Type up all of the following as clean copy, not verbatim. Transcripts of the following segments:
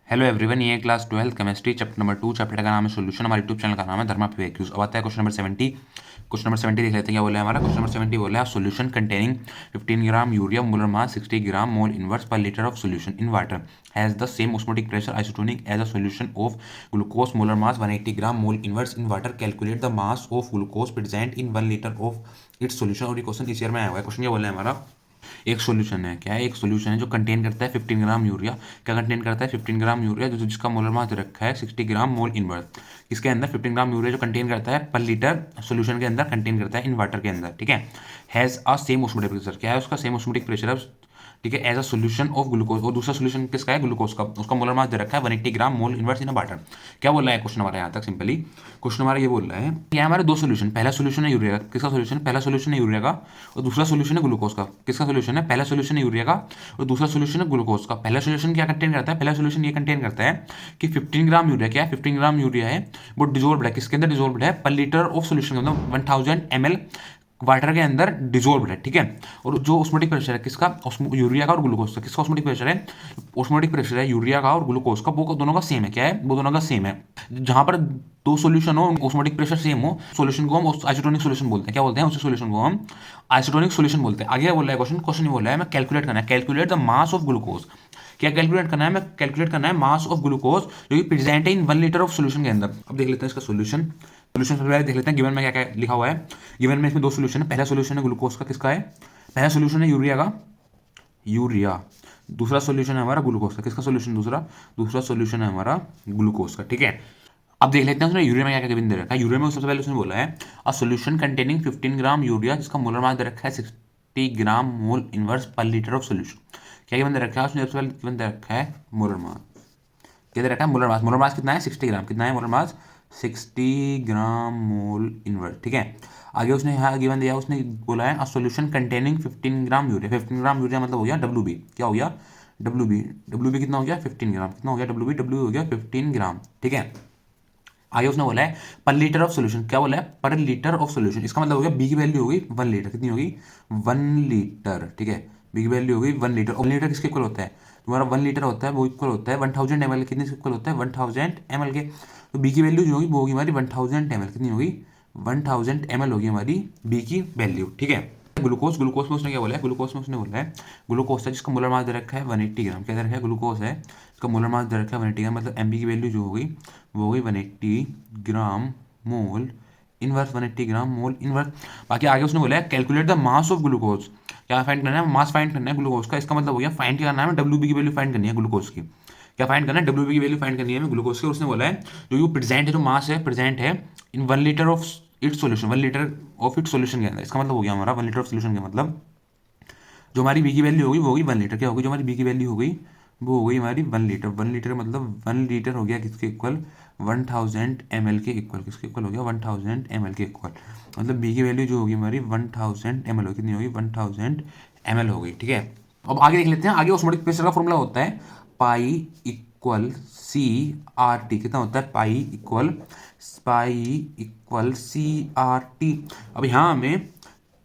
Hello everyone, ये class 12 chemistry chapter number 2 chapter का नाम है सॉल्यूशन। हमारे यूट्यूब चैनल का नाम है धर्मा पीवाईक्यूज। अब आता है क्वेश्चन नंबर 70। क्वेश्चन नंबर 70 देख लेते हैं क्या बोला है हमारा। क्वेश्चन नंबर 70 बोला है solution containing 15 gram urea molar mass 60 gram mole inverse per litre of solution in water has the same osmotic pressure isotonic as a solution of glucose molar mass 180 gram mole inverse in water. Calculate the mass of glucose present in 1 litre of its solution. और ये question इस year में आया हुआ है। Question क्या बोला है हमारा, एक सॉल्यूशन है। क्या है? एक सॉल्यूशन है जो कंटेन करता है 15 ग्राम यूरिया। क्या कंटेन करता है? 15 ग्राम यूरिया, जो जिसका मोलर मास रखा है 60 ग्राम मोल इनवर्स। इसके अंदर 15 ग्राम यूरिया जो कंटेन करता है पर लीटर सॉल्यूशन के अंदर कंटेन करता है इन वाटर के अंदर। ठीक है। Has a same osmotic pressure. क्या है उसका? सेम ऑस्मोटिक प्रेशर है। ठीक है। As a solution of glucose. और दूसरा सोल्यूशन किसका है? ग्लूकोज का। उसका मोलर मास दे रखा है 180 gram mole inverse in water. क्या बोल रहा है क्वेश्चन हमारा यहाँ तक? सिंपली क्वेश्चन हमारा ये बोल रहा है कि हमारे दो सोल्यूशन, पहला सोल्यूशन है यूरिया का। किसका सोल्यूशन? पहला सोल्यूशन है यूरिया का और दूसरा सोल्यूशन है ग्लूकोज का। किसका सोल्यूशन है? पहला सोल्यूशन है यूरिया का और दूसरा सोल्यूशन है ग्लूकोज का। पहला सोल्यूशन क्या कंटेन करता है? पहला सोल्यूशन ये कंटेन करता है कि 15 ग्राम यूरिया। क्या है? 15 ग्राम यूरिया है वो डिजोल्व है। किसके अंदर डिजोल्व है? पर लीटर ऑफ सोल्यूशन के अंदर 1000 ml वाटर के अंदर डिजोल्व है। ठीक है। और जो ऑस्मोटिक प्रेशर है किसका? यूरिया का और ग्लूकोज का। किसका ऑस्मोटिक प्रेशर है? ऑस्मोटिक प्रेशर है यूरिया का और ग्लूकोज का। वो दोनों का सेम है। क्या है? वो दोनों का सेम है। जहां पर दो सॉल्यूशन हो, ऑस्मोटिक प्रेशर सेम हो, सॉल्यूशन को हम आइसोटोनिक सॉल्यूशन बोलते हैं। क्या बोलते हैं? उस सॉल्यूशन को हम आइसोटोनिक सॉल्यूशन बोलते हैं। आगे क्या बोल रहा है क्वेश्चन? क्वेश्चन ये बोल रहा है मैं कैलकुलेट करना है, calculate the mass of glucose. क्या कैलकुलेट करना है? मैं कैलकुलेट करना है मास ऑफ ग्लूकोज जो कि प्रेजेंट है इन 1 लीटर ऑफ सॉल्यूशन के अंदर। अब देख लेते हैं इसका सॉल्यूशन। सॉल्यूशन सबसे पहले देख लेते हैं गिवन में क्या क्या लिखा हुआ है। गिवन में इसमें दो सॉल्यूशन है। पहला सॉल्यूशन है ग्लूकोज का। किसका है? पहला सॉल्यूशन है यूरिया का, यूरिया। दूसरा सॉल्यूशन है हमारा ग्लूकोज का। किसका सॉल्यूशन? दूसरा दूसरा सॉल्यूशन है हमारा ग्लूकोज का। ठीक है। अब देख लेते हैं उसने यूरिया में क्या क्या गिवन दे रखा है। यूरिया में सबसे पहले उसने बोला है a solution containing 15 gram urea जिसका मोलर मास दे रखा है 60 gram mole inverse per litre of solution. क्या गिवन दे रखा है उसने? सबसे पहले गिवन दे रखा है मोलर मास। क्या दे रखा है? Molar mass. मोलर मास कितना है? 60 ग्राम। कितना है molar mass? 60 gram mole inverse. ठीक है। आगे उसने यहाँ गिवन दिया, उसने बोला है a solution containing 15 gram urea. 15 gram urea मतलब हो गया डब्ल्यू बी। क्या हो गया? W B. डब्ल्यू बी कितना हो गया? 15 ग्राम। कितना हो गया? W B. डब्ल्यू हो गया 15 ग्राम। ठीक है। आगे उसने बोला है पर लीटर ऑफ सोल्यूशन। क्या बोला है? पर लीटर ऑफ सोल्यूशन। इसका मतलब हो गया बी की वैल्यू हो गई 1 लीटर। कितनी होगी? 1 लीटर। ठीक है। बी की वैल्यू हो गई 1 लीटर। और लीटर किसके इक्वल होता है? तुम्हारा 1 लीटर होता है वो इक्वल होता है 1000 ml। कितने से इक्वल होता है? 1000 ml के। तो बी की वैल्यू जो होगी वो होगी हमारी 1000 ml। कितनी होगी? 1000 ml होगी हमारी बी की वैल्यू। ठीक है। ग्लूकोज। ग्लूकोज में उसने क्या बोला है? ग्लूकोज में उसने बोला है ग्लूकोज है जिसका मोलर मास दे रखा है 180 ग्राम। क्या दे रखा है? ग्लूकोज है जिसका मोलर मास दे रखा है 180 ग्राम। मतलब एम बी की वैल्यू जो होगी वो हो गई 180 gram mole inverse. 180 gram mole inverse. बाकी आगे उसने बोला है calculate the mass of glucose. क्या फाइंड करना है? मास फाइंड करना है ग्लूकोज का। इसका मतलब हो गया फाइंड क्या करना है? डब्ल्यू बी की वैल्यू फाइंड करनी है ग्लूकोज की। क्या फाइंड करना है? डब्ल्यू बी की वैल्यू फाइंड करनी है हमें ग्लूकोज की। उसने बोला है जो यू प्रेजेंट है, जो मास है प्रेजेंट है इन 1 litre of its solution. 1 litre of its solution के अंदर। इसका मतलब हो गया हमारा 1 लीटर ऑफ सॉल्यूशन का मतलब जो हमारी बी की वैल्यू होगी वो होगी 1 लीटर। क्या होगी? जो हमारी बी की वैल्यू हो गई वो हो गई हमारी 1 लीटर। 1 लीटर मतलब 1 लीटर हो गया किसके इक्वल? 1000 ml के इक्वल। किसके इक्वल हो गया? 1000 ml के इक्वल। मतलब बी की वैल्यू जो होगी हमारी 1000 ml होगी। कितनी होगी? 1000 ml हो गई। ठीक है। अब आगे देख लेते हैं। आगे ऑस्मोटिक प्रेशर का फॉर्मूला होता है pi equal C R T. कितना होता है? Pi equal C R T. अब यहाँ हमें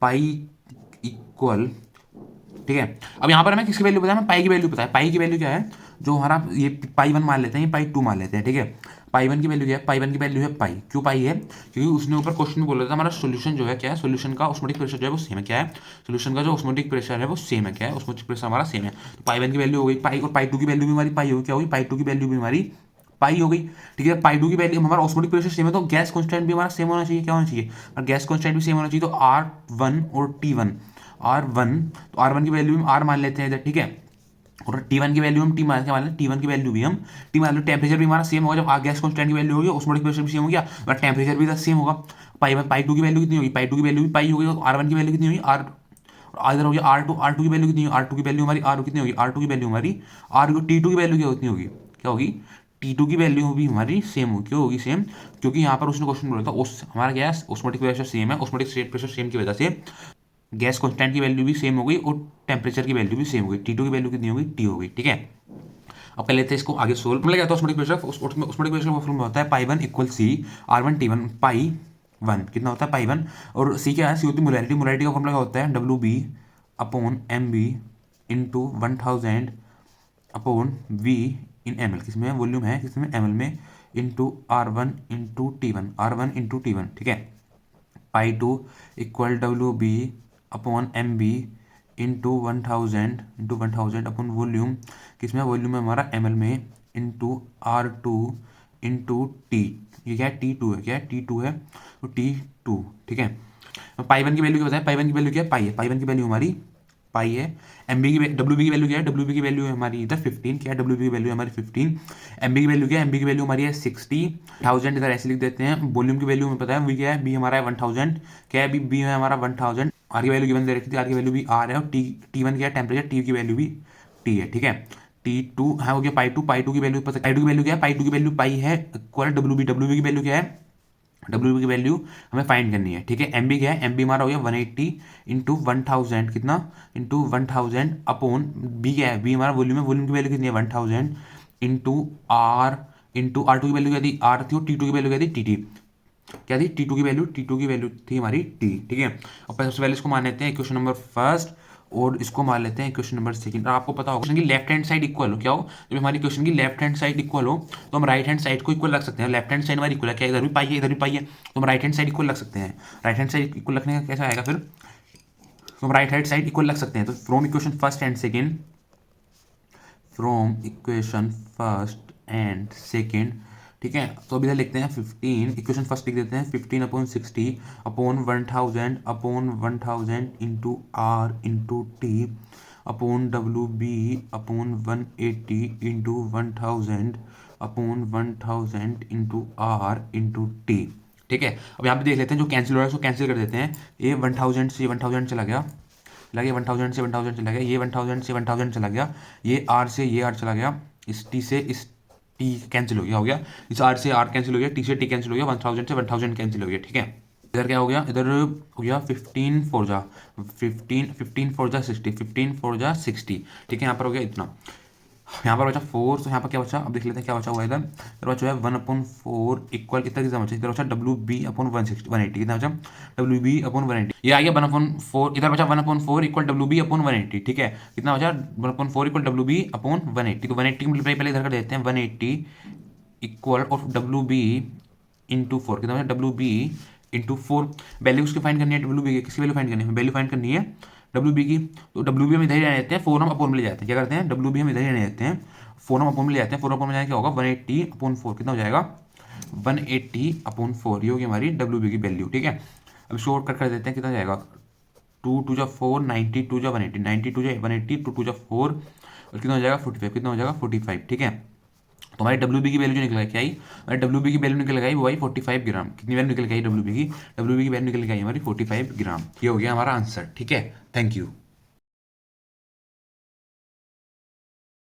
पाई इक्वल, ठीक है। अब यहाँ पर हमें किसकी वैल्यू पता है? हमें पाई की वैल्यू पता है। पाई की वैल्यू क्या है? जो हमारा ये पाई 1 मान लेते हैं, ये पाई 2 मान लेते हैं। ठीक है। पाई 1 की वैल्यू क्या है? पाई 1 की वैल्यू है पाई। क्यों पाई है? क्योंकि उसने ऊपर क्वेश्चन में बोला था हमारा सोल्यूशन जो है क्या है? सोल्यूशन का ऑस्मोटिक प्रेशर जो है वो सेम है। क्या है? सोल्यूशन का जो ऑस्मोटिक प्रेशर है वो सेम है। क्या है? ऑस्मोटिक प्रेशर हमारा सेम है। तो पाई 1 की वैल्यू हो गई पाई और पाई 2 की वैल्यू भी हमारी पाई होगी। क्या होगी? पाई 2 की वैल्यू भी हमारी पाई हो गई। ठीक है। पाई 2 की वैल्यू हमारा ऑस्मोटिक प्रेशर सेम है तो गैस कांस्टेंट भी हमारा सेम होना चाहिए। क्या होना चाहिए? और गैस कांस्टेंट भी सेम होना चाहिए। तो R1 और T1, R1, तो R1 की वैल्यू हम R मान लेते हैं इधर। ठीक है। और T1 की वैल्यू हम T मान के मान लें। T1 की वैल्यू भी हम T मान लो। टेम्परेचर भी हमारा सेम होगा। जब गैस कांस्टेंट की वैल्यू होगी ऑस्मोटिक प्रेशर भी सेम हो गया और टेम्परेचर भी सेम होगा। पाई 2 की वैल्यू कितनी होगी? पाई 2 की वैल्यू भी पाई होगी। R1 की वैल्यू कितनी होगी? R। और इधर हो गया R2। R2 की वैल्यू कितनी होगी? R2 की वैल्यू हमारी R कितनी होगी? R2 की वैल्यू हमारी R। T2 की वैल्यू क्या कितनी होगी? क्या होगी? T2 की वैल्यू भी हमारी सेम होगी। क्यों होगी सेम? क्योंकि यहाँ पर उसने क्वेश्चन बोला था हमारा गैस ऑस्मोटिक प्रेशर सेम है। ऑस्मोटिक प्रेशर सेम की वजह से गैस कांस्टेंट की वैल्यू भी सेम हो गई और टेम्परेचर की वैल्यू भी सेम हो गई। T2 की वैल्यू कितनी हो गई? T हो गई। ठीक है। अब कर लेते हैं इसको आगे सोल्व। मतलब क्या होता है ऑस्मोटिक प्रेशर? ऑस्मोटिक प्रेशर का फॉर्मूला होता है पाई 1 इक्वल सी R1 T1 पाई 1। कितना होता है? पाई 1। और सी क्या है? सी होती है मोलैरिटी। मोलैरिटी का फॉर्मूला क्या होता है? W B upon M B into 1000 upon V in M L, किसमें वॉल्यूम है, किसमें एम एल में, into R1 into T1, R1 into T1, ठीक है। Pi 2 equal WB upon MB into 1000 upon volume, किसमें वॉल्यूम है हमारा ML में, इंटू R2 इंटू टी, ये क्या है T2 है, क्या है T2 है, तो T2, ठीक है। पाई 1 की वैल्यू क्या बताए, पाई 1 की वैल्यू क्या है, पाई है, पाई 1 की वैल्यू हमारी पाई है। एमबी की डब्ल्यू बी की वैल्यू क्या है, डब्ल्यू बी की वैल्यू है हमारी इधर 15, क्या है डब्ल्यू बी की वैल्यू है हमारी 15। एमबी की वैल्यू क्या है, एमबी की वैल्यू हमारी है 60,000, इधर ऐसे लिख देते हैं। वॉल्यूम की वैल्यू हमें पता है, वी क्या है, बी हमारा है 1000, क्या है, बी है हमारा 1000। आर की वैल्यू गिवन दे रखी थी, आर की वैल्यू भी आर है, और T1 क्या है टेम्परेचर, टी की वैल्यू भी टी है, ठीक है। T2 हाँ हो गया पाई 2 की वैल्यू पता, पाई 2 की वैल्यू क्या है, पाई 2 की वैल्यू पाई है इक्वल डब्ल्यू बी की वैल्यू क्या है, डब्ल्यू की वैल्यू हमें फाइंड करनी है, ठीक है। एम बी क्या है, एम बी हमारा हो गया 180 इंटू 1000, कितना, इंटू 1000 अपॉन बी क्या है, बी हमारा वॉल्यूम है, वॉल्यूम की वैल्यू कितनी है 1000 इंटू R2 की वैल्यू क्या थी, आर थी, और T2 की वैल्यू क्या थी, टी क्या थी, T2 की वैल्यू थी हमारी टी, ठीक है। और सबसे पहले इसको मान लेते हैं इक्वेशन नंबर फर्स्ट, और इसको मान लेते हैं इक्वेशन नंबर सेकंड। आपको पता होगा क्वेश्चन की लेफ्ट हैंड साइड इक्वल हो, क्या हो, जब हमारी क्वेश्चन की लेफ्ट हैंड साइड इक्वल हो तो हम राइट हैंड साइड को इक्वल रख सकते हैं। लेफ्ट हैंड साइड हमारी इक्वल है, क्या इधर भी पाई है, इधर भी पाई है, तो हम राइट हैंड साइड इक्वल रख सकते हैं। राइट हैंड साइड इक्वल रखने का कैसा आएगा फिर, तो हम राइट हैंड साइड इक्वल रख सकते हैं। तो from equation first and second, from equation first and second, ठीक है। तो अभी इधर लिखते हैं 15, इक्वेशन फर्स्ट लिख देते हैं 15 upon 60 upon 1000 into R into T upon WB upon 180 into 1000 into R into T, ठीक है। अब यहाँ पे देख लेते हैं जो कैंसिल हो रहा है उसको कैंसिल कर देते हैं। ये 1000 से 1000 चला गया, 1000 से 1000 चला गया, ये 1000 से 1000 चला गया, ये आर से ये आर चला गया, इस टी से इस टी कैंसिल हो गया, इस आर से आर कैंसिल हो गया, टी से टी कैंसिल हो गया, 1000 से 1000 कैंसिल हो गया, ठीक है। इधर क्या हो गया, इधर हो गया 15 फोर जा 60, 15 फोर जा 60, ठीक है। यहाँ पर हो गया इतना, यहाँ पर बचा 4, तो यहाँ पर क्या बचा, अब देख लेते हैं क्या बचा हुआ है इधर बचा हुआ है 1/4 इक्वल कितना कितना बचा, इधर बचा WB अपॉन 180, कितना बचा WB अपॉन 180, ये आ गया 1/4, इधर बचा 1/4 इक्वल WB अपॉन 180, ठीक है। कितना बचा 1/4 इक्वल WB अपॉन 180, तो 180 मल्टीप्लाई पहले इधर कर देते हैं, 180 इक्वल और WB इंटू 4, कितना बचा WB इंटू 4। वैल्यू उसकी फाइंड करनी है, WB की किसकी वैल्यू फाइंड करनी है, वैल्यू फाइंड करनी है WB की, तो WB हम इधर ही रहने देते हैं, 4 हम अपोन में ले जाते हैं, क्या करते हैं WB हम इधर ही रहने देते हैं, 4 हम अपोन में ले जाते हैं, 4 अपोन में जाए क्या होगा 180 अपॉन 4, कितना हो जाएगा 180 अपॉन 4, ये होगी हमारी WB की वैल्यू, ठीक है। अब शॉर्ट कट कर देते हैं, कितना जाएगा 2 2 जा 4, 90 2 जा 180, 90 2 जा 180, 2 2 जा 4, और कितना हो जाएगा 45, कितना हो जाएगा 45, ठीक है। तो हमारी WB की वैल्यू जो निकल के आई, हमारी WB की वैल्यू निकल गई वो आई 45 ग्राम, कितनी वैल्यू निकल गई WB की वैल्यू निकल गई हमारी 45 ग्राम, ये हो गया हमारा आंसर, ठीक है। Thank you.